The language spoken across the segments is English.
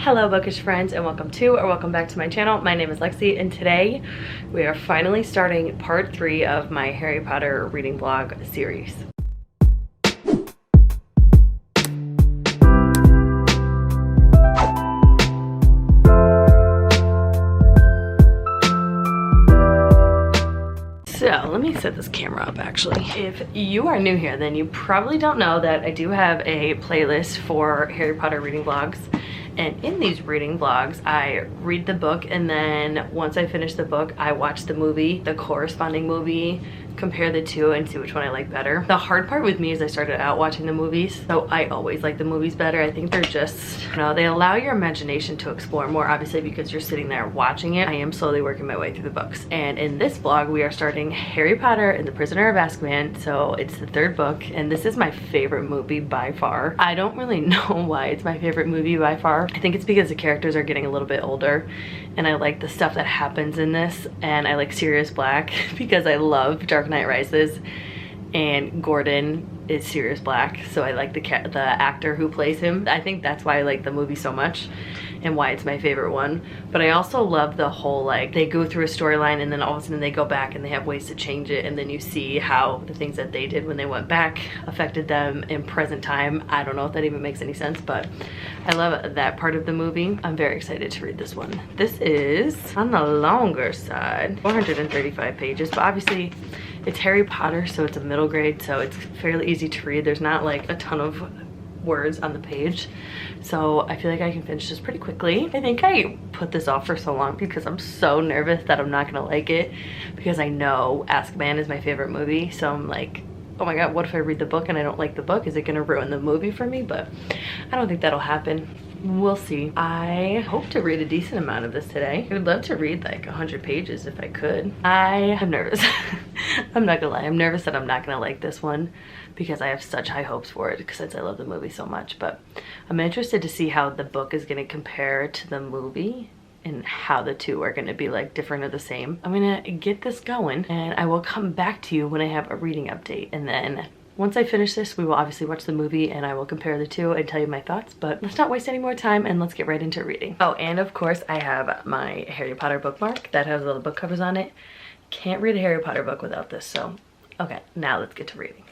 Hello bookish friends, and welcome back to my channel. My name is Lexi, and today we are finally starting part 3 of my Harry Potter reading vlog series. So let me set this camera up actually. If you are new here, then you probably don't know that I do have a playlist for Harry Potter reading vlogs. And in these reading vlogs, I read the book, and then once I finish the book, I watch the movie, the corresponding movie, compare the two and see which one I like better. The hard part with me is I started out watching the movies, so I always like the movies better. I think they're just, you know, they allow your imagination to explore more, obviously because you're sitting there watching it. I am slowly working my way through the books. And in this vlog, we are starting Harry Potter and the Prisoner of Azkaban. So it's the 3rd book, and this is my favorite movie by far. I don't really know why it's my favorite movie by far. I think it's because the characters are getting a little bit older, and I like the stuff that happens in this, and I like Sirius Black because I love Dark Knight Rises, and Gordon is Sirius Black, so I like the actor who plays him. I think that's why I like the movie so much and why it's my favorite one. But I also love the whole, like, they go through a storyline and then all of a sudden they go back and they have ways to change it, and then you see how the things that they did when they went back affected them in present time. I don't know if that even makes any sense, but I love that part of the movie. I'm very excited to read this one. This is on the longer side, 435 pages, but obviously it's Harry Potter, so it's a middle grade, so it's fairly easy to read. There's not like a ton of words on the page, so I feel like I can finish this pretty quickly. I think I put this off for so long because I'm so nervous that I'm not gonna like it, because I know Azkaban is my favorite movie, so I'm like, oh my god, what if I read the book and I don't like the book? Is it gonna ruin the movie for me? But I don't think that'll happen. We'll see. I hope to read a decent amount of this today. I would love to read like 100 pages if I could. I am nervous. I'm not gonna lie, I'm nervous that I'm not gonna like this one because I have such high hopes for it since I love the movie so much. But I'm interested to see how the book is gonna compare to the movie and how the two are gonna be like different or the same. I'm gonna get this going, and I will come back to you when I have a reading update. And then once I finish this, we will obviously watch the movie and I will compare the two and tell you my thoughts. But let's not waste any more time and let's get right into reading. Oh, and of course I have my Harry Potter bookmark that has all the book covers on it. Can't read a Harry Potter book without this, so okay, now let's get to reading.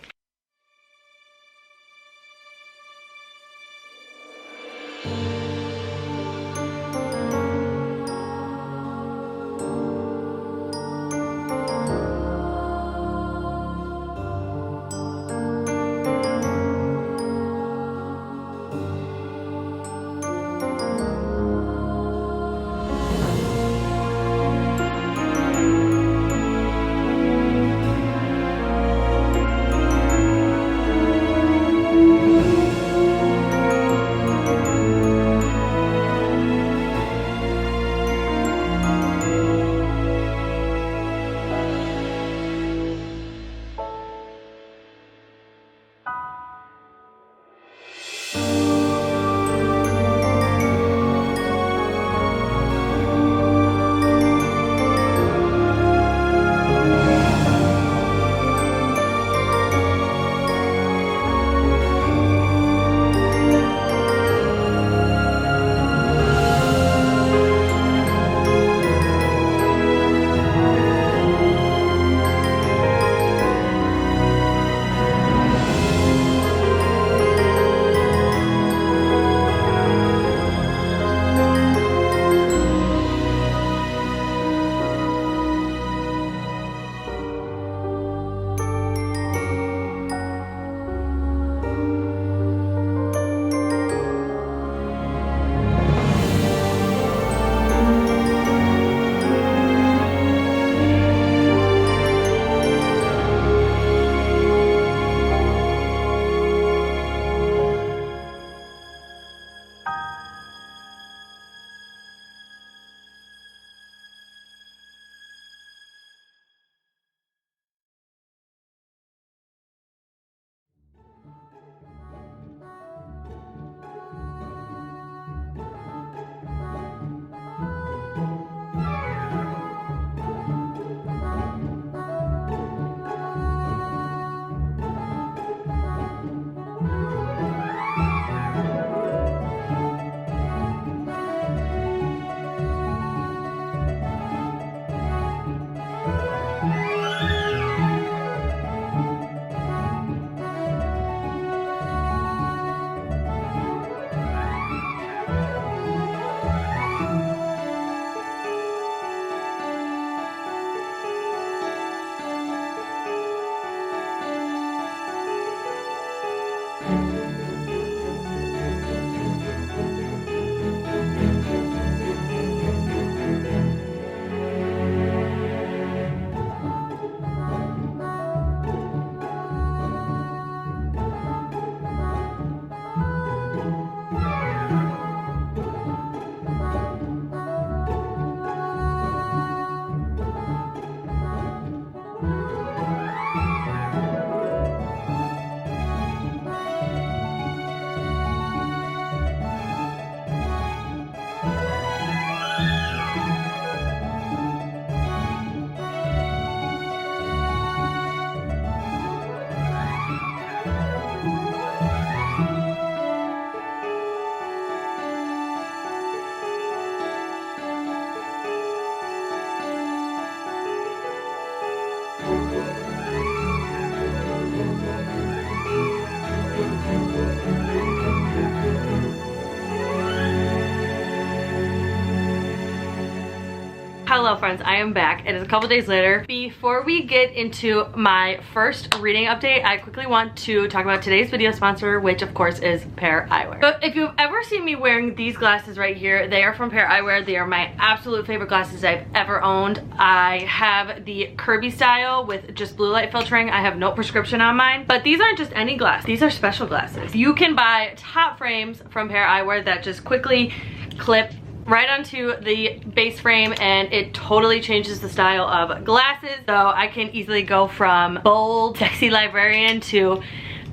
Hello friends, I am back. It is a couple days later. Before we get into my first reading update, I quickly want to talk about today's video sponsor, which of course is Pair Eyewear. So if you've ever seen me wearing these glasses right here, they are from Pair Eyewear. They are my absolute favorite glasses I've ever owned. I have the Kirby style with just blue light filtering. I have no prescription on mine, but these aren't just any glass. These are special glasses. You can buy top frames from Pair Eyewear that just quickly clip right onto the base frame, and it totally changes the style of glasses. So I can easily go from bold, sexy librarian to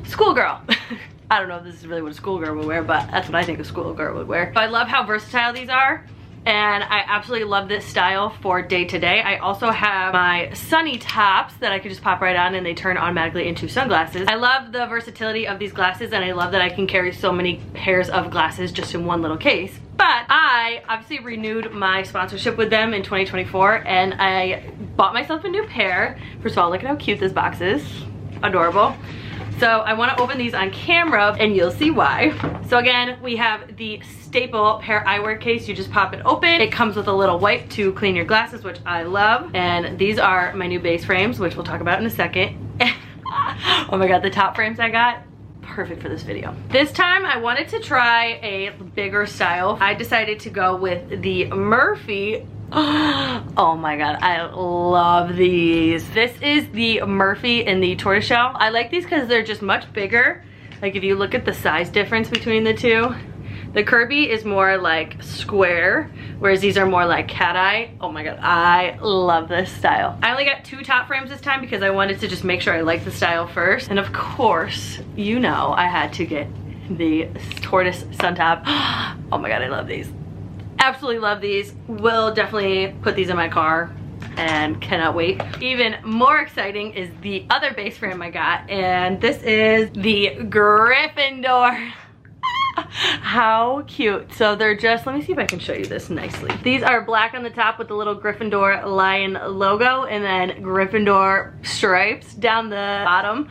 schoolgirl. I don't know if this is really what a schoolgirl would wear, but that's what I think a schoolgirl would wear. But I love how versatile these are, and I absolutely love this style for day to day. I also have my sunny tops that I can just pop right on and they turn automatically into sunglasses. I love the versatility of these glasses, and I love that I can carry so many pairs of glasses just in one little case. But I obviously renewed my sponsorship with them in 2024, and I bought myself a new pair. First of all, look at how cute this box is. Adorable. So I want to open these on camera and you'll see why. So again, we have the staple Pair Eyewear case. You just pop it open. It comes with a little wipe to clean your glasses, which I love. And these are my new base frames, which we'll talk about in a second. Oh my god, the top frames I got, perfect for this video. This time I wanted to try a bigger style. I decided to go with the Murphy. Oh my god, I love these. This is the Murphy in the tortoiseshell. I like these because they're just much bigger. Like if you look at the size difference between the two. The Kirby is more like square, whereas these are more like cat eye. Oh my god, I love this style. I only got 2 top frames this time because I wanted to just make sure I liked the style first. And of course, you know I had to get the tortoise sun top. Oh my god, I love these. Absolutely love these. Will definitely put these in my car and cannot wait. Even more exciting is the other base frame I got, and this is the Gryffindor. How cute. So they're just, let me see if I can show you this nicely. These are black on the top with the little Gryffindor lion logo, and then Gryffindor stripes down the bottom.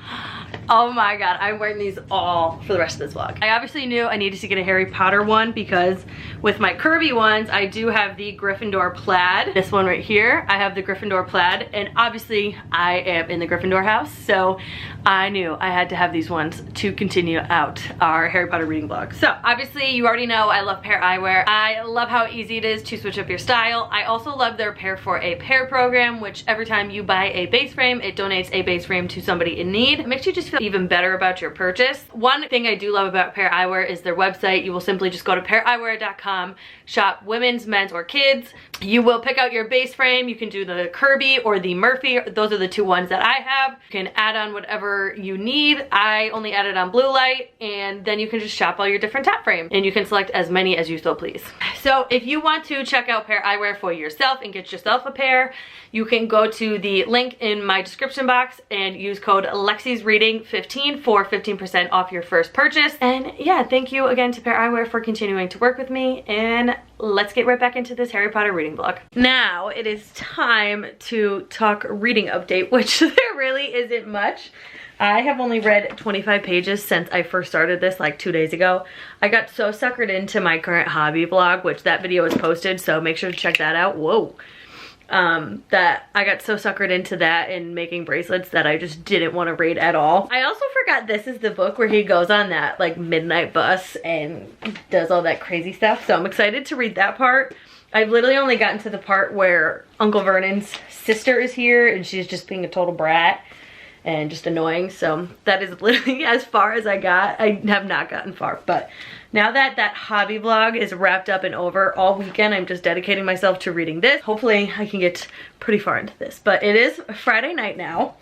Oh my god, I'm wearing these all for the rest of this vlog. I obviously knew I needed to get a Harry Potter one because with my Kirby ones, I do have the Gryffindor plaid. This one right here, I have the Gryffindor plaid, and obviously I am in the Gryffindor house, so I knew I had to have these ones to continue out our Harry Potter reading vlog. So obviously you already know I love Pair Eyewear. I love how easy it is to switch up your style. I also love their Pair for a Pair program, which every time you buy a base frame, it donates a base frame to somebody in need. It makes you just feel even better about your purchase. One thing I do love about Pair Eyewear is their website. You will simply just go to paireyewear.com, shop women's, men's, or kids. You will pick out your base frame. You can do the Kirby or the Murphy. Those are the 2 ones that I have. You can add on whatever you need. I only added on blue light, and then you can just shop all your different top frames, and you can select as many as you so please. So if you want to check out Pair Eyewear for yourself and get yourself a pair, you can go to the link in my description box and use code Lexi'sReading15 for 15% off your first purchase. And yeah, thank you again to Pair Eyewear for continuing to work with me, and let's get right back into this Harry Potter reading vlog. Now it is time to talk reading update, which there really isn't much. I have only read 25 pages since I first started this like 2 days ago. I got so suckered into my current hobby vlog, which that video is posted, so make sure to check that out. Whoa. That I got so suckered into that and making bracelets that I just didn't want to read at all. I also forgot this is the book where he goes on that like midnight bus and does all that crazy stuff, so I'm excited to read that part. I've literally only gotten to the part where Uncle Vernon's sister is here and she's just being a total brat and just annoying, so that is literally as far as I got. I have not gotten far, but now that that hobby vlog is wrapped up and over, all weekend I'm just dedicating myself to reading this. Hopefully I can get pretty far into this, but it is Friday night now.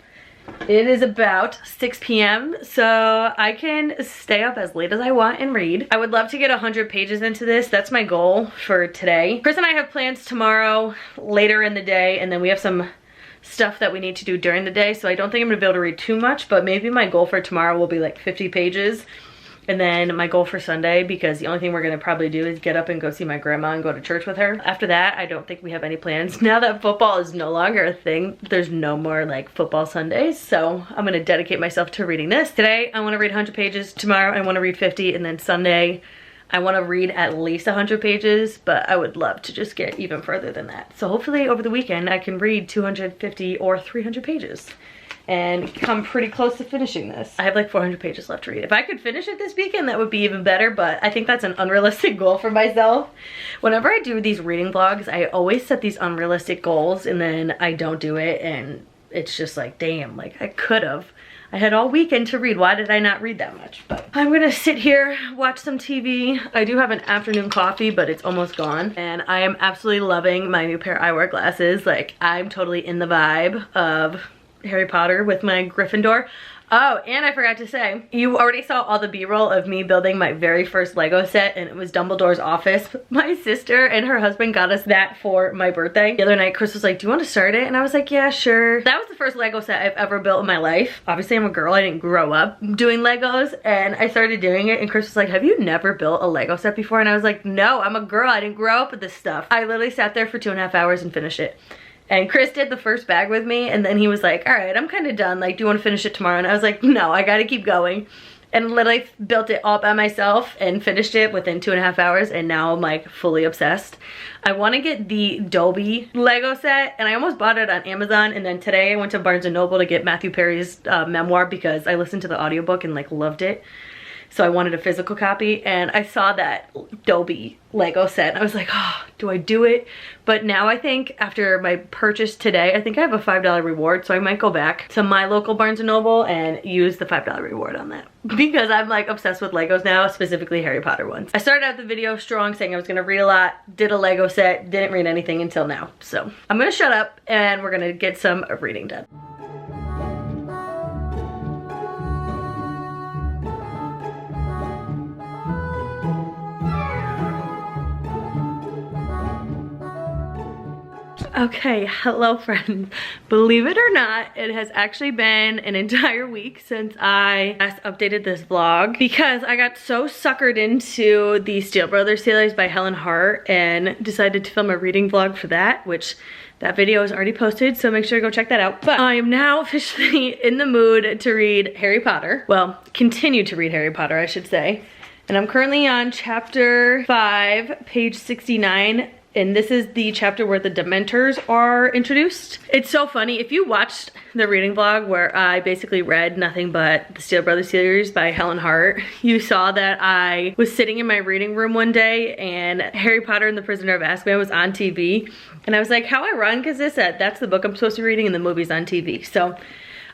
It is about 6 p.m. so I can stay up as late as I want and read. I would love to get 100 pages into this. That's my goal for today. Chris and I have plans tomorrow later in the day, and then we have some stuff that we need to do during the day, so I don't think I'm gonna be able to read too much, but maybe my goal for tomorrow will be like 50 pages. And then my goal for Sunday, because the only thing we're gonna probably do is get up and go see my grandma and go to church with her. After that, I don't think we have any plans. Now that football is no longer a thing, there's no more like football Sundays, so I'm gonna dedicate myself to reading this. Today, I wanna read 100 pages. Tomorrow, I wanna read 50, and then Sunday, I want to read at least 100 pages, but I would love to just get even further than that. So hopefully over the weekend I can read 250 or 300 pages and come pretty close to finishing this. I have like 400 pages left to read. If I could finish it this weekend, that would be even better, but I think that's an unrealistic goal for myself. Whenever I do these reading vlogs, I always set these unrealistic goals and then I don't do it, and it's just like, damn, like I could have. I had all weekend to read. Why did I not read that much? But I'm gonna sit here, watch some TV. I do have an afternoon coffee, but it's almost gone. And I am absolutely loving my new pair of eyewear glasses. Like, I'm totally in the vibe of Harry Potter with my Gryffindor. Oh, and I forgot to say, you already saw all the B-roll of me building my very first Lego set, and it was Dumbledore's office. My sister and her husband got us that for my birthday. The other night, Chris was like, do you want to start it? And I was like, yeah, sure. That was the first Lego set I've ever built in my life. Obviously, I'm a girl. I didn't grow up doing Legos, and I started doing it, and Chris was like, have you never built a Lego set before? And I was like, no, I'm a girl. I didn't grow up with this stuff. I literally sat there for 2.5 hours and finished it. And Chris did the first bag with me, and then he was like, all right, I'm kind of done. Like, do you want to finish it tomorrow? And I was like, no, I got to keep going. And literally built it all by myself and finished it within 2.5 hours, and now I'm like fully obsessed. I want to get the Dobby Lego set, and I almost bought it on Amazon, and then today I went to Barnes & Noble to get Matthew Perry's memoir because I listened to the audiobook and like loved it. So I wanted a physical copy, and I saw that Dobby Lego set and I was like, oh, do I do it? But now I think after my purchase today, I think I have a $5 reward, so I might go back to my local Barnes & Noble and use the $5 reward on that because I'm like obsessed with Legos now, specifically Harry Potter ones. I started out the video strong saying I was gonna read a lot, did a Lego set, didn't read anything until now. So I'm gonna shut up and we're gonna get some reading done. Okay, hello friends. Believe it or not, it has actually been an entire week since I last updated this vlog because I got so suckered into the Steel Brothers series by Helen Hart and decided to film a reading vlog for that, which that video is already posted, so make sure to go check that out. But I am now officially in the mood to read Harry Potter. Well, continue to read Harry Potter, I should say. And I'm currently on chapter 5, page 69. And this is the chapter where the Dementors are introduced. It's so funny. If you watched the reading vlog where I basically read nothing but the Steel Brothers series by Helen Hart, you saw that I was sitting in my reading room one day and Harry Potter and the Prisoner of Azkaban was on TV. And I was like, how ironic is this that that's the book I'm supposed to be reading and the movie's on TV? So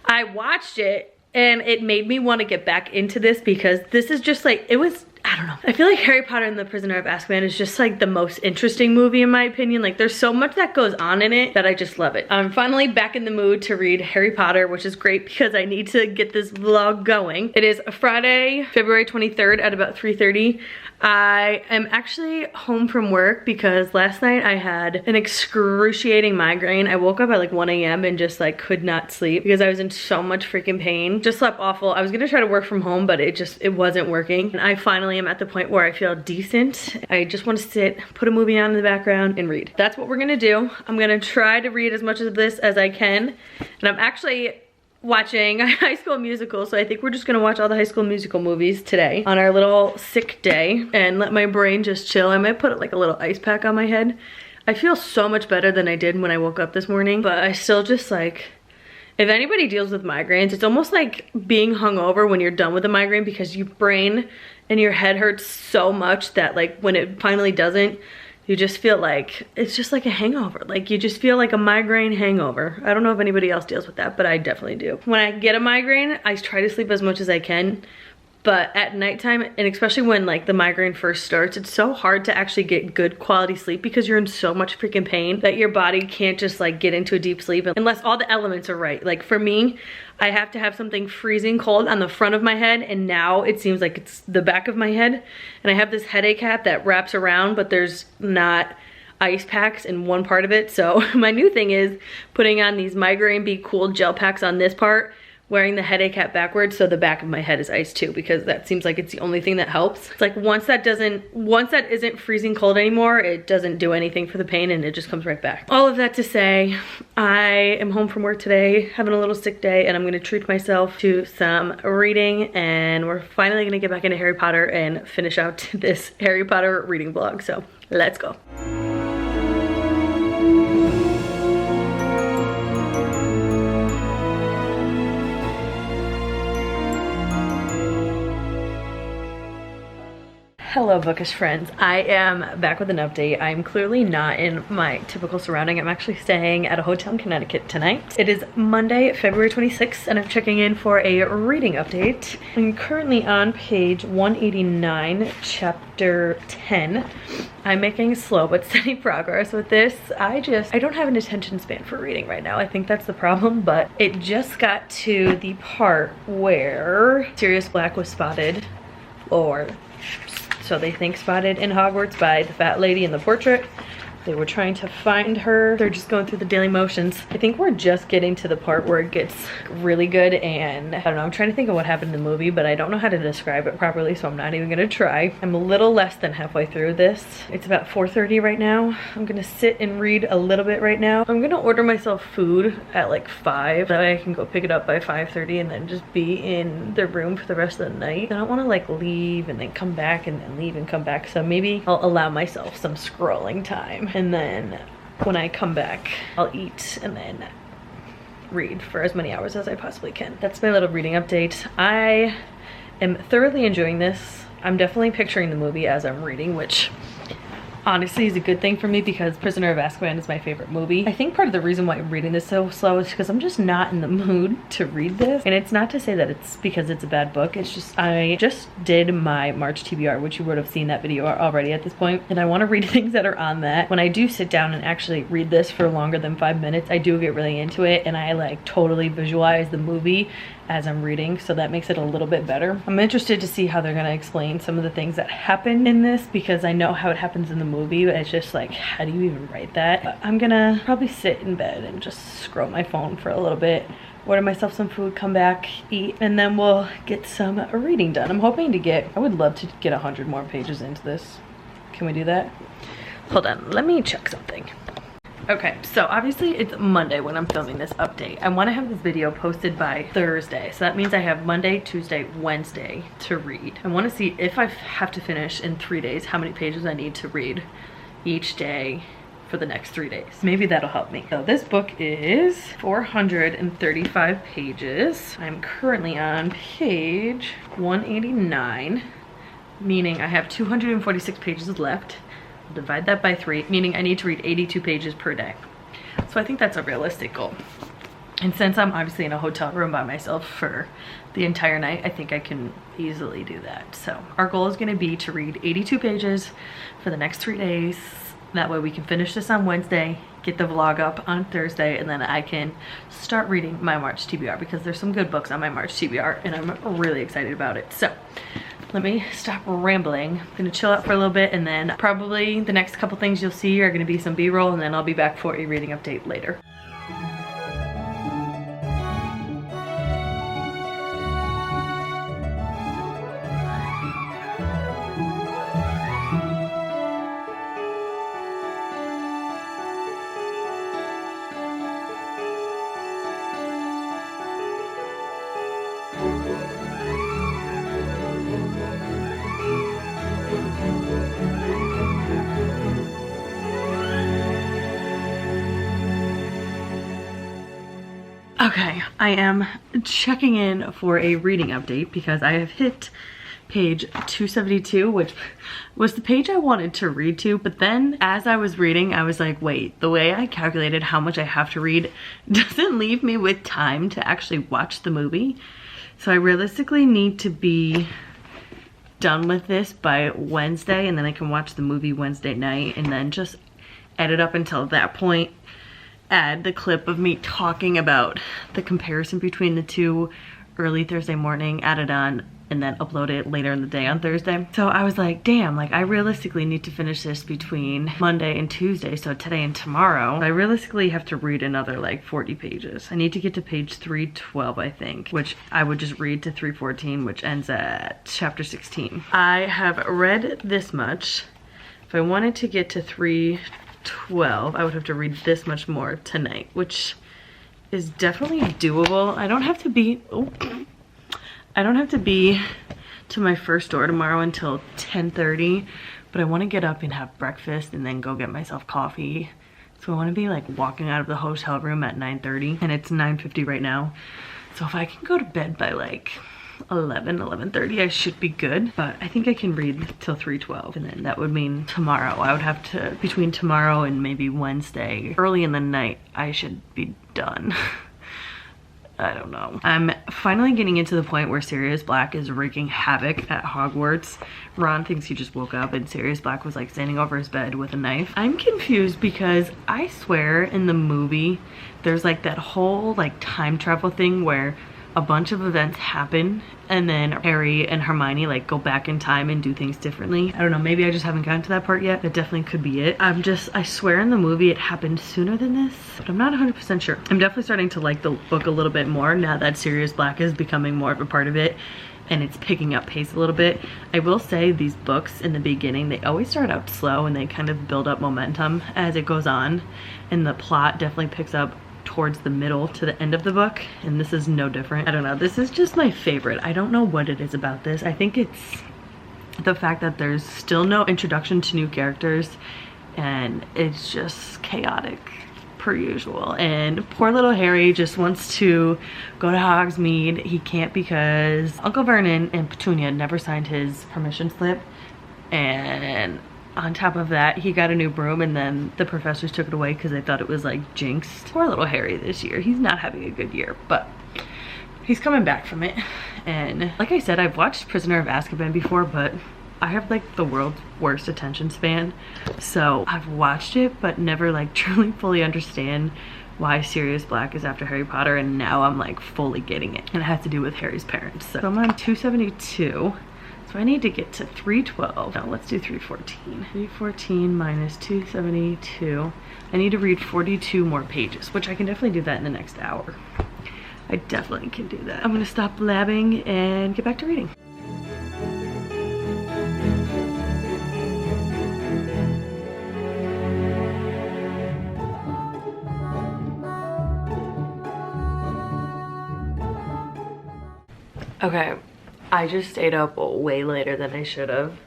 I watched it and it made me want to get back into this because this is just like, it was, I don't know. I feel like Harry Potter and the Prisoner of Azkaban is just like the most interesting movie in my opinion. Like there's so much that goes on in it that I just love it. I'm finally back in the mood to read Harry Potter, which is great because I need to get this vlog going. It is Friday, February 23rd at about 3:30. I am actually home from work because last night I had an excruciating migraine. I woke up at like 1 a.m. and just like could not sleep because I was in so much freaking pain. Just slept awful. I was gonna try to work from home, but it wasn't working. And I finally am at the point where I feel decent. I just want to sit, put a movie on in the background and read. That's what we're gonna do. I'm gonna try to read as much of this as I can. And I'm actually watching High School Musical, so I think we're just gonna watch all the High School Musical movies today on our little sick day and let my brain just chill. I might put like a little ice pack on my head. I feel so much better than I did when I woke up this morning, but I still just like, if anybody deals with migraines, it's almost like being hungover when you're done with a migraine because your brain and your head hurts so much that like when it finally doesn't, you just feel like, it's just like a hangover. Like you just feel like a migraine hangover. I don't know if anybody else deals with that, but I definitely do. When I get a migraine, I try to sleep as much as I can. But at nighttime, and especially when like the migraine first starts, it's so hard to actually get good quality sleep because you're in so much freaking pain that your body can't just like get into a deep sleep unless all the elements are right. Like for me, I have to have something freezing cold on the front of my head, and now it seems like it's the back of my head. And I have this headache cap that wraps around, but there's not ice packs in one part of it. So my new thing is putting on these Migraine Be Cool gel packs on this part, wearing the headache hat backwards so the back of my head is iced too, because that seems like it's the only thing that helps. It's like once that isn't freezing cold anymore, it doesn't do anything for the pain and it just comes right back. All of that to say, I am home from work today, having a little sick day, and I'm gonna treat myself to some reading, and we're finally gonna get back into Harry Potter and finish out this Harry Potter reading vlog. So let's go. Hello bookish friends, I am back with an update. I'm clearly not in my typical surrounding. I'm actually staying at a hotel in Connecticut tonight. It is Monday, February 26th, and I'm checking in for a reading update. I'm currently on page 189, chapter 10. I'm making slow but steady progress with this. I don't have an attention span for reading right now. I think that's the problem, but it just got to the part where Sirius Black was spotted, or so they think spotted, in Hogwarts by the fat lady in the portrait. They were trying to find her. They're just going through the daily motions. I think we're just getting to the part where it gets really good, and I don't know, I'm trying to think of what happened in the movie, but I don't know how to describe it properly, so I'm not even gonna try. I'm a little less than halfway through this. It's about 4:30 right now. I'm gonna sit and read a little bit right now. I'm gonna order myself food at like 5. That way I can go pick it up by 5:30 and then just be in the room for the rest of the night. I don't wanna like leave and then come back and then leave and come back, so maybe I'll allow myself some scrolling time. And then when I come back, I'll eat and then read for as many hours as I possibly can. That's my little reading update. I am thoroughly enjoying this. I'm definitely picturing the movie as I'm reading, which honestly is a good thing for me because Prisoner of Azkaban is my favorite movie. I think part of the reason why I'm reading this so slow is because I'm just not in the mood to read this. And it's not to say that it's because it's a bad book. It's just, I just did my March TBR, which you would have seen that video already at this point. And I want to read things that are on that. When I do sit down and actually read this for longer than 5 minutes, I do get really into it. And I like totally visualize the movie as I'm reading, so that makes it a little bit better. I'm interested to see how they're gonna explain some of the things that happen in this, because I know how it happens in the movie, but it's just like, how do you even write that? But I'm gonna probably sit in bed and just scroll my phone for a little bit, order myself some food, come back, eat, and then we'll get some reading done. I'm hoping to get, I would love to get 100 more pages into this. Can we do that? Hold on, let me check something. Okay, so obviously it's Monday when I'm filming this update. I want to have this video posted by Thursday. So that means I have Monday, Tuesday, Wednesday to read. I want to see if I have to finish in 3 days, how many pages I need to read each day for the next 3 days. Maybe that'll help me. So this book is 435 pages. I'm currently on page 189, meaning I have 246 pages left. Divide that by 3, meaning I need to read 82 pages per day. So I think that's a realistic goal. And since I'm obviously in a hotel room by myself for the entire night, I think I can easily do that. So our goal is going to be to read 82 pages for the next 3 days. That way we can finish this on Wednesday, get the vlog up on Thursday, and then I can start reading my March TBR, because there's some good books on my March TBR and I'm really excited about it. So let me stop rambling. I'm gonna chill out for a little bit, and then probably the next couple things you'll see are gonna be some B-roll, and then I'll be back for a reading update later. Okay, I am checking in for a reading update because I have hit page 272, which was the page I wanted to read to, but then as I was reading, I was like, wait, the way I calculated how much I have to read doesn't leave me with time to actually watch the movie. So I realistically need to be done with this by Wednesday, and then I can watch the movie Wednesday night and then just edit up until that point, add the clip of me talking about the comparison between the two early Thursday morning, add it on and then upload it later in the day on Thursday. So I was like, damn, like I realistically need to finish this between Monday and Tuesday, so today and tomorrow. I realistically have to read another like 40 pages. I need to get to page 312, I think, which I would just read to 314, which ends at chapter 16. I have read this much. If I wanted to get to 312, I would have to read this much more tonight, which is definitely doable. I don't have to be to my first store tomorrow until 10:30, but I want to get up and have breakfast and then go get myself coffee. So I want to be like walking out of the hotel room at 9:30, and it's 9:50 right now. So if I can go to bed by like 11:30, I should be good. But I think I can read till 3:12, and then that would mean tomorrow I would have to, between tomorrow and maybe Wednesday, early in the night, I should be done. I don't know. I'm finally getting into the point where Sirius Black is wreaking havoc at Hogwarts. Ron thinks he just woke up and Sirius Black was like standing over his bed with a knife. I'm confused because I swear in the movie there's like that whole like time travel thing where a bunch of events happen and then Harry and Hermione like go back in time and do things differently. I don't know, maybe I just haven't gotten to that part yet. That definitely could be it. I swear in the movie it happened sooner than this, but I'm not 100% sure. I'm definitely starting to like the book a little bit more now that Sirius Black is becoming more of a part of it and it's picking up pace a little bit. I will say these books in the beginning, they always start out slow and they kind of build up momentum as it goes on, and the plot definitely picks up towards the middle to the end of the book, and this is no different. I don't know, this is just my favorite. I don't know what it is about this. I think it's the fact that there's still no introduction to new characters and it's just chaotic per usual, and poor little Harry just wants to go to Hogsmeade. He can't because Uncle Vernon and Petunia never signed his permission slip, and on top of that, he got a new broom and then the professors took it away because they thought it was like jinxed. Poor little Harry this year. He's not having a good year, but he's coming back from it. And like I said, I've watched Prisoner of Azkaban before, but I have like the world's worst attention span. So I've watched it, but never like truly fully understand why Sirius Black is after Harry Potter, and now I'm like fully getting it. And it has to do with Harry's parents. So I'm on 272. So I need to get to 312. No, let's do 314. 314 minus 272. I need to read 42 more pages, which I can definitely do that in the next hour. I definitely can do that. I'm gonna stop blabbing and get back to reading. Okay. I just stayed up way later than I should have.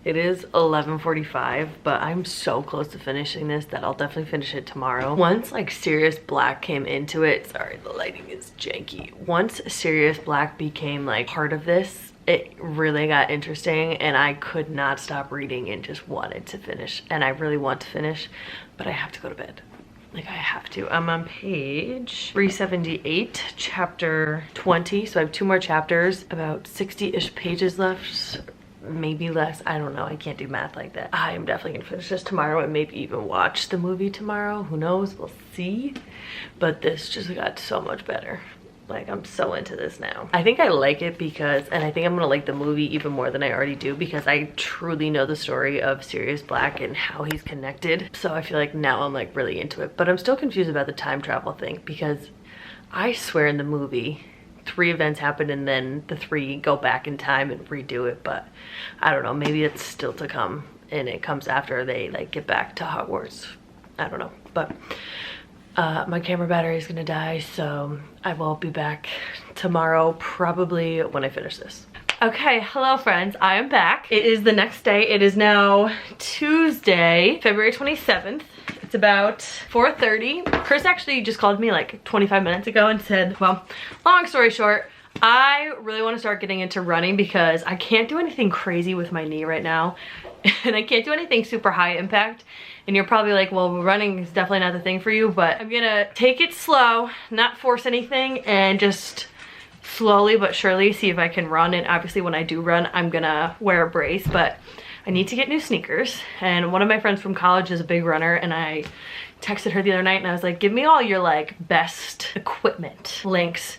It is 11:45, but I'm so close to finishing this that I'll definitely finish it tomorrow. Once like Sirius Black came into it, sorry, the lighting is janky. Once Sirius Black became like part of this, it really got interesting and I could not stop reading and just wanted to finish. And I really want to finish, but I have to go to bed. Like I have to. I'm on page 378, chapter 20. So I have 2 more chapters, about 60-ish pages left, maybe less. I don't know. I can't do math like that. I am definitely gonna finish this tomorrow and maybe even watch the movie tomorrow. Who knows? We'll see. But this just got so much better. Like I'm so into this now. I think I like it because, and I think I'm gonna like the movie even more than I already do because I truly know the story of Sirius Black and how he's connected. So I feel like now I'm like really into it, but I'm still confused about the time travel thing because I swear in the movie 3 events happen and then the 3 go back in time and redo it, but I don't know, maybe it's still to come and it comes after they like get back to Hogwarts. I don't know, but my camera battery is gonna die, so I will be back tomorrow, probably when I finish this. Okay, hello friends, I am back. It is the next day. It is now Tuesday, February 27th. It's about 4:30. Chris actually just called me like 25 minutes ago and said, well, long story short, I really want to start getting into running because I can't do anything crazy with my knee right now. And I can't do anything super high impact. And you're probably like, well, running is definitely not the thing for you, but I'm gonna take it slow, not force anything, and just slowly but surely see if I can run. And obviously when I do run, I'm gonna wear a brace, but I need to get new sneakers. And one of my friends from college is a big runner, and I texted her the other night and I was like, give me all your like best equipment links.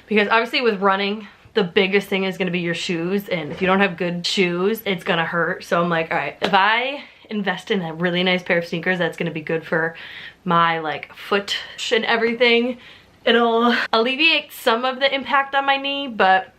Because obviously with running, the biggest thing is gonna be your shoes, and if you don't have good shoes, it's gonna hurt. So I'm like, all right, if I invest in a really nice pair of sneakers that's gonna be good for my like foot and everything, it'll alleviate some of the impact on my knee, but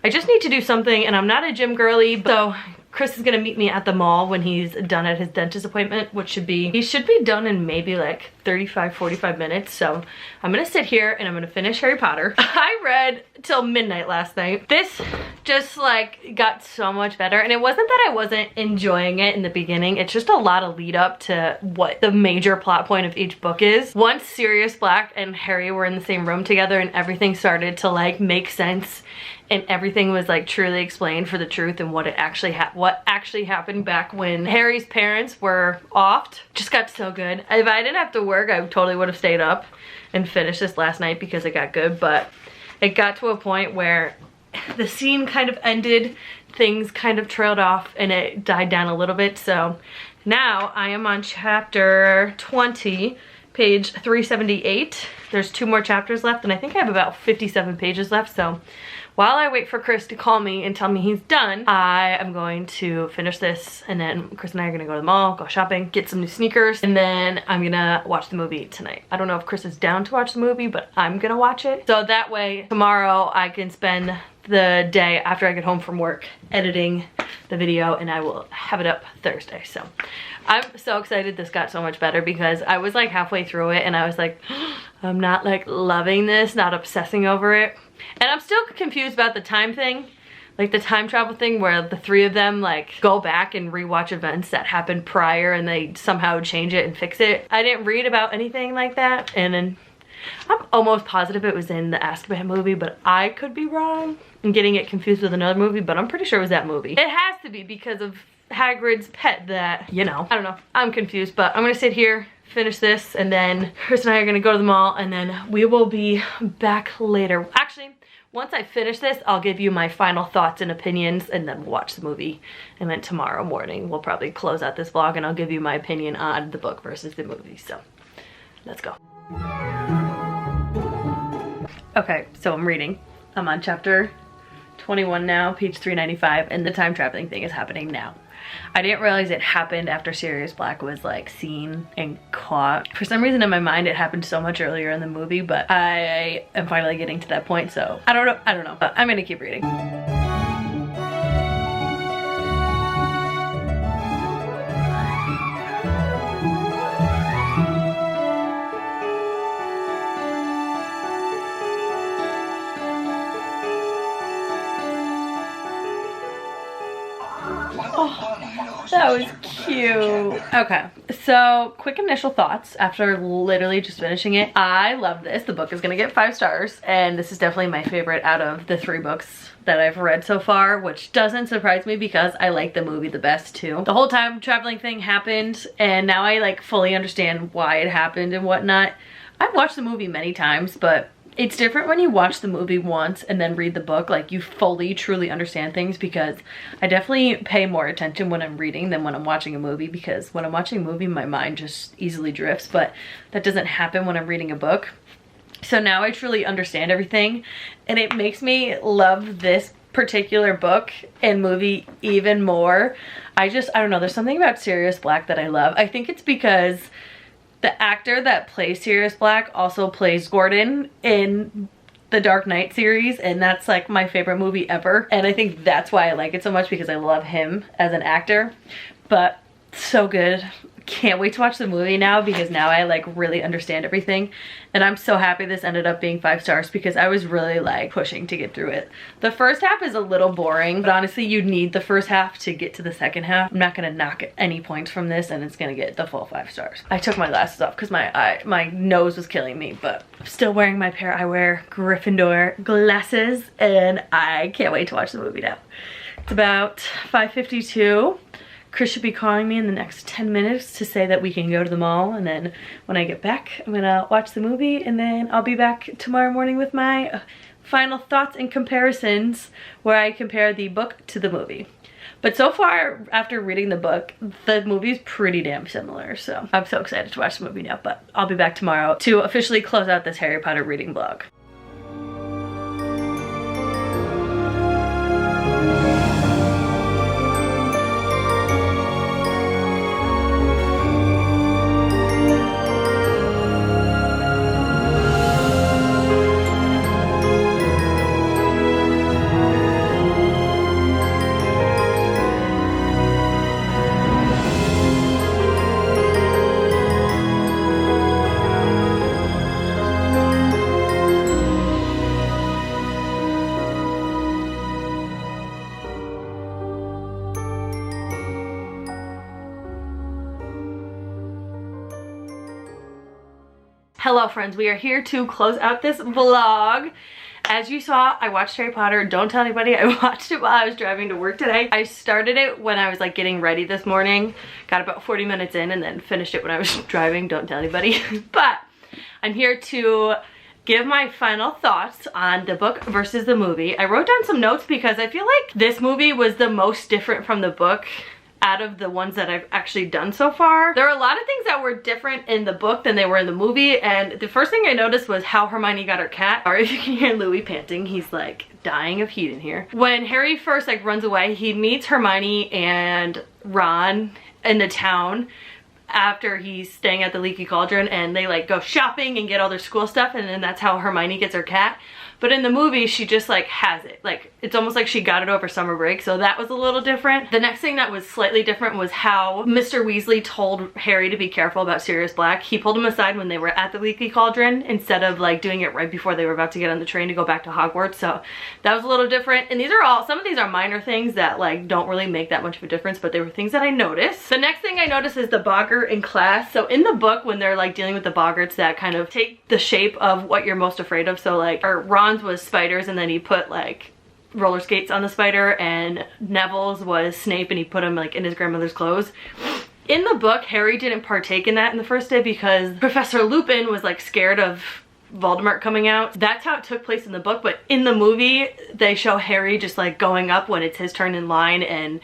I just need to do something, and I'm not a gym girly. So Chris is gonna meet me at the mall when he's done at his dentist appointment, which he should be done in maybe like 35-45 minutes. So I'm gonna sit here and I'm gonna finish Harry Potter. I read till midnight last night. This just like got so much better, and it wasn't that I wasn't enjoying it in the beginning. It's just a lot of lead up to what the major plot point of each book is. Once Sirius Black and Harry were in the same room together and everything started to like make sense, and everything was like truly explained for the truth and what actually happened back when Harry's parents were offed. Just got so good. If I didn't have to work, I totally would have stayed up and finished this last night because it got good, but it got to a point where the scene kind of ended, things kind of trailed off, and it died down a little bit. So now I am on chapter 20, page 378. There's 2 more chapters left, and I think I have about 57 pages left. So while I wait for Chris to call me and tell me he's done, I am going to finish this, and then Chris and I are gonna go to the mall, go shopping, get some new sneakers, and then I'm gonna watch the movie tonight. I don't know if Chris is down to watch the movie, but I'm gonna watch it. So that way tomorrow I can spend the day after I get home from work editing the video, and I will have it up Thursday. So I'm so excited this got so much better, because I was like halfway through it and I was like, I'm not like loving this, not obsessing over it. And I'm still confused about the time thing, like the time travel thing where the 3 of them like go back and rewatch events that happened prior and they somehow change it and fix it. I didn't read about anything like that, and then I'm almost positive it was in the Azkaban movie, but I could be wrong and getting it confused with another movie, but I'm pretty sure it was that movie. It has to be because of Hagrid's pet that, you know, I don't know. I'm confused, but I'm gonna sit here, finish this, and then Chris and I are gonna go to the mall, and then we will be back later. Actually, once I finish this, I'll give you my final thoughts and opinions, and then we'll watch the movie. And then tomorrow morning, we'll probably close out this vlog and I'll give you my opinion on the book versus the movie. So let's go. Okay, so I'm reading. I'm on chapter 21 now, page 395, and the time traveling thing is happening now. I didn't realize it happened after Sirius Black was like seen and caught. For some reason in my mind it happened so much earlier in the movie, but I am finally getting to that point, so I don't know, but I'm gonna keep reading. Oh, that was cute. Okay, so quick initial thoughts after literally just finishing it. I love this. The book is gonna get 5 stars, and this is definitely my favorite out of the 3 books that I've read so far, which doesn't surprise me because I like the movie the best too. The whole time traveling thing happened, and now I like fully understand why it happened and whatnot. I've watched the movie many times, but it's different when you watch the movie once and then read the book. Like, you fully, truly understand things, because I definitely pay more attention when I'm reading than when I'm watching a movie, because when I'm watching a movie, my mind just easily drifts, but that doesn't happen when I'm reading a book. So now I truly understand everything, and it makes me love this particular book and movie even more. I don't know, there's something about Sirius Black that I love. I think it's because the actor that plays Sirius Black also plays Gordon in the Dark Knight series, and that's like my favorite movie ever. And I think that's why I like it so much, because I love him as an actor. But so good. Can't wait to watch the movie now, because now I like really understand everything, and I'm so happy this ended up being 5 stars, because I was really like pushing to get through it. The first half is a little boring, but honestly you need the first half to get to the second half. I'm not gonna knock any points from this, and it's gonna get the full 5 stars. I took my glasses off because my nose was killing me, but I'm still wearing my pair of Eyewear Gryffindor glasses, and I can't wait to watch the movie now. It's about 5:52. Chris should be calling me in the next 10 minutes to say that we can go to the mall, and then when I get back, I'm gonna watch the movie, and then I'll be back tomorrow morning with my final thoughts and comparisons, where I compare the book to the movie. But so far, after reading the book, the movie's pretty damn similar, so I'm so excited to watch the movie now. But I'll be back tomorrow to officially close out this Harry Potter reading vlog. Hello friends, we are here to close out this vlog. As you saw, I watched Harry Potter. Don't tell anybody. I watched it while I was driving to work today. I started it when I was like getting ready this morning. Got about 40 minutes in and then finished it when I was driving. Don't tell anybody. But I'm here to give my final thoughts on the book versus the movie. I wrote down some notes because I feel like this movie was the most different from the book out of the ones that I've actually done so far. There are a lot of things that were different in the book than they were in the movie, and the first thing I noticed was how Hermione got her cat. Or if you can hear Louis panting, he's like dying of heat in here. When Harry first like runs away, he meets Hermione and Ron in the town after he's staying at the Leaky Cauldron, and they like go shopping and get all their school stuff, and then that's how Hermione gets her cat. But in the movie, she just like has it. Like, it's almost like she got it over summer break, so that was a little different. The next thing that was slightly different was how Mr. Weasley told Harry to be careful about Sirius Black. He pulled him aside when they were at the Leaky Cauldron instead of like doing it right before they were about to get on the train to go back to Hogwarts. So that was a little different. And these are all, some of these are minor things that like don't really make that much of a difference, but they were things that I noticed. The next thing I noticed is the boggart in class. So in the book, when they're like dealing with the boggarts that kind of take the shape of what you're most afraid of. So like, or Ron's was spiders, and then he put like roller skates on the spider, and Neville's was Snape and he put him like in his grandmother's clothes. In the book, Harry didn't partake in that in the first day because Professor Lupin was like scared of Voldemort coming out. That's how it took place in the book, but in the movie they show Harry just like going up when it's his turn in line and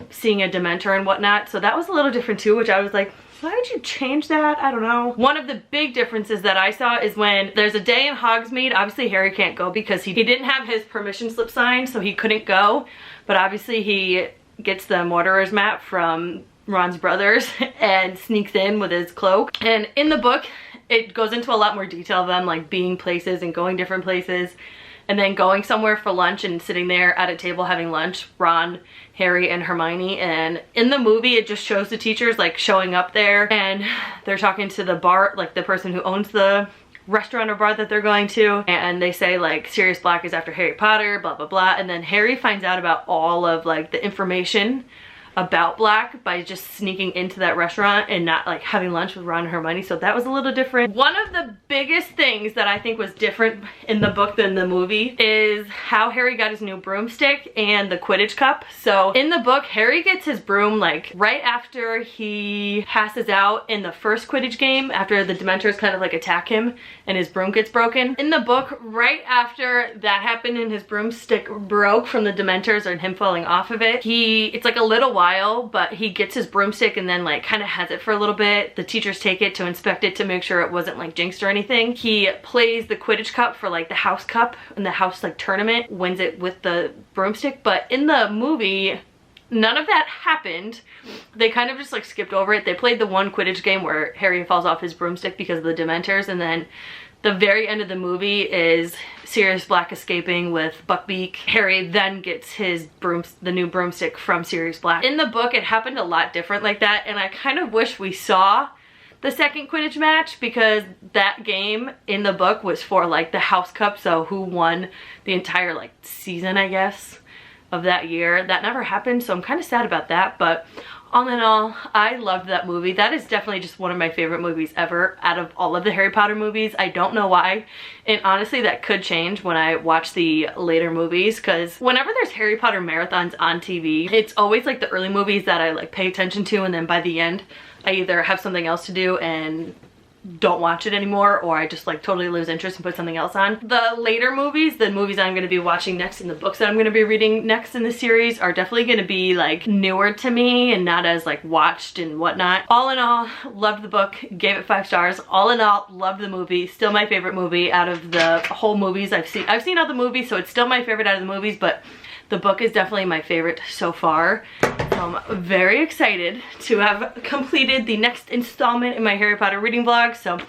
seeing a Dementor and whatnot. So that was a little different too, which I was like, why did you change that? I don't know. One of the big differences that I saw is when there's a day in Hogsmeade. Obviously Harry can't go because he didn't have his permission slip signed, so he couldn't go. But obviously he gets the Mortar's map from Ron's brothers and sneaks in with his cloak. And in the book, it goes into a lot more detail of them like being places and going different places, and then going somewhere for lunch and sitting there at a table having lunch, Ron, Harry, and Hermione. And in the movie, it just shows the teachers like showing up there and they're talking to the bar, like the person who owns the restaurant or bar that they're going to, and they say like Sirius Black is after Harry Potter, blah blah blah. And then Harry finds out about all of like the information about Black by just sneaking into that restaurant and not like having lunch with Ron and Hermione. So that was a little different. One of the biggest things that I think was different in the book than the movie is how Harry got his new broomstick and the Quidditch cup. So in the book, Harry gets his broom like right after he passes out in the first Quidditch game, after the Dementors kind of like attack him and his broom gets broken. In the book, right after that happened and his broomstick broke from the Dementors and him falling off of it, it's like a little while, but he gets his broomstick and then like kind of has it for a little bit. The teachers take it to inspect it to make sure it wasn't like jinxed or anything. He plays the Quidditch cup for like the house cup in the house like tournament, wins it with the broomstick. But in the movie, none of that happened. They kind of just like skipped over it. They played the one Quidditch game where Harry falls off his broomstick because of the Dementors, and then the very end of the movie is Sirius Black escaping with Buckbeak. Harry then gets the new broomstick from Sirius Black. In the book, it happened a lot different like that, and I kind of wish we saw the second Quidditch match, because that game in the book was for like the House Cup, so who won the entire like season, I guess, of that year. That never happened, so I'm kind of sad about that. But all in all, I loved that movie. That is definitely just one of my favorite movies ever out of all of the Harry Potter movies. I don't know why. And honestly, that could change when I watch the later movies, because whenever there's Harry Potter marathons on TV, it's always like the early movies that I like pay attention to, and then by the end, I either have something else to do and don't watch it anymore, or I just like totally lose interest and put something else on. The later movies, the movies I'm going to be watching next and the books that I'm going to be reading next in the series, are definitely going to be like newer to me and not as like watched and whatnot. All in all, loved the book, gave it 5 stars. All in all, loved the movie. Still my favorite movie out of the whole movies I've seen. I've seen all the movies, so it's still my favorite out of the movies, but the book is definitely my favorite so far. So I'm very excited to have completed the next installment in my Harry Potter reading vlog. So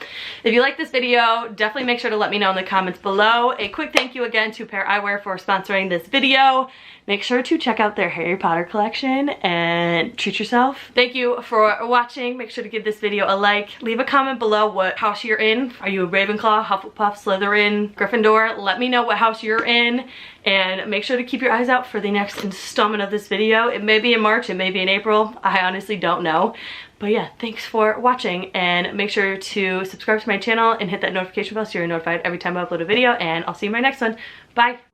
if you like this video, definitely make sure to let me know in the comments below. A quick thank you again to Eyewear for sponsoring this video. Make sure to check out their Harry Potter collection and treat yourself. Thank you for watching. Make sure to give this video a like. Leave a comment below what house you're in. Are you a Ravenclaw, Hufflepuff, Slytherin, Gryffindor? Let me know what house you're in. And make sure to keep your eyes out for the next installment of this video. It may be in March, it may be in April. I honestly don't know. But yeah, thanks for watching, and make sure to subscribe to my channel and hit that notification bell so you're notified every time I upload a video, and I'll see you in my next one. Bye!